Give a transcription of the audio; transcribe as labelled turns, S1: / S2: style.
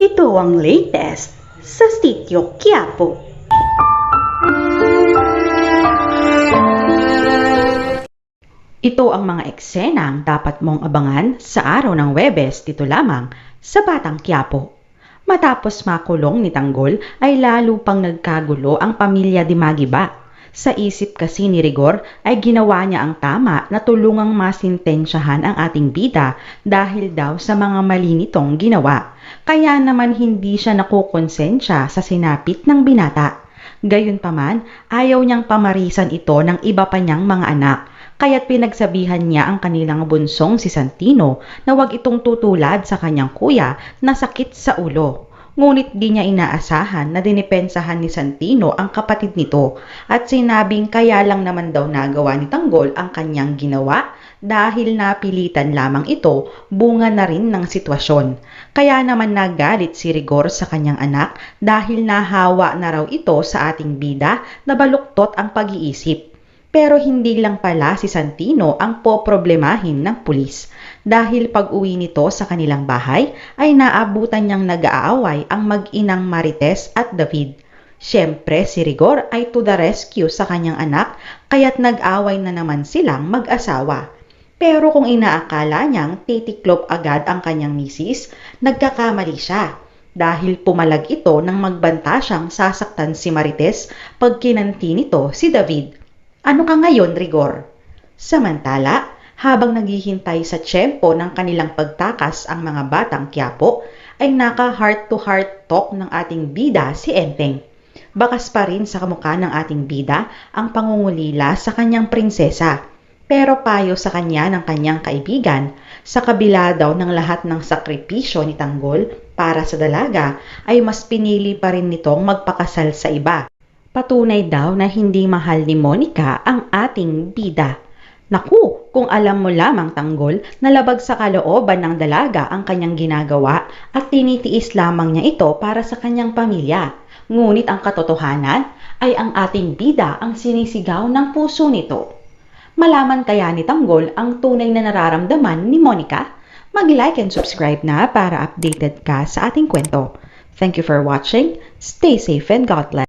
S1: Ito ang latest sa Sitio Quiapo. Ito ang mga eksenang dapat mong abangan sa araw ng Huwebes dito lamang sa Batang Quiapo. Matapos makulong ni Tanggol ay lalo pang nagkagulo ang pamilya Dimagiba. Sa isip kasi ni Rigor ay ginawa niya ang tama na tulungang masintensyahan ang ating bida dahil daw sa mga mali nitong ginawa. Kaya naman hindi siya nakukonsensya sa sinapit ng binata. Gayunpaman, ayaw niyang pamarisan ito ng iba pa niyang mga anak. Kaya't pinagsabihan niya ang kanilang bunsong si Santino na huwag itong tutulad sa kanyang kuya na sakit sa ulo. Ngunit di niya inaasahan na dinipensahan ni Santino ang kapatid nito at sinabing kaya lang naman daw nagawa ni Tanggol ang kanyang ginawa dahil napilitan lamang ito, bunga na rin ng sitwasyon. Kaya naman nagalit si Rigor sa kanyang anak dahil nahawa na raw ito sa ating bida na baluktot ang pag-iisip. Pero hindi lang pala si Santino ang poproblemahin ng pulis dahil pag-uwi nito sa kanilang bahay ay naabutan niyang nag-aaway ang mag-inang Marites at David. Siyempre si Rigor ay to the rescue sa kanyang anak kaya't nag-away na naman silang mag-asawa. Pero kung inaakala niyang titiklop agad ang kanyang misis, nagkakamali siya dahil pumalag ito nang magbanta siyang sasaktan si Marites pag kinanti nito si David. Ano ka ngayon, Rigor? Samantala, habang naghihintay sa tiyempo ng kanilang pagtakas ang mga batang Quiapo, ay naka-heart-to-heart talk ng ating bida si Enteng. Bakas pa rin sa kamukha ng ating bida ang pangungulila sa kanyang prinsesa. Pero payo sa kanya ng kanyang kaibigan, sa kabila daw ng lahat ng sakripisyo ni Tanggol para sa dalaga, ay mas pinili pa rin nitong magpakasal sa iba. Patunay daw na hindi mahal ni Monica ang ating bida. Naku, kung alam mo lamang Tanggol na labag sa kalooban ng dalaga ang kanyang ginagawa at tinitiis lamang niya ito para sa kanyang pamilya. Ngunit ang katotohanan ay ang ating bida ang sinisigaw ng puso nito. Malaman kaya ni Tanggol ang tunay na nararamdaman ni Monica? Mag-like and subscribe na para updated ka sa ating kwento. Thank you for watching. Stay safe and God bless.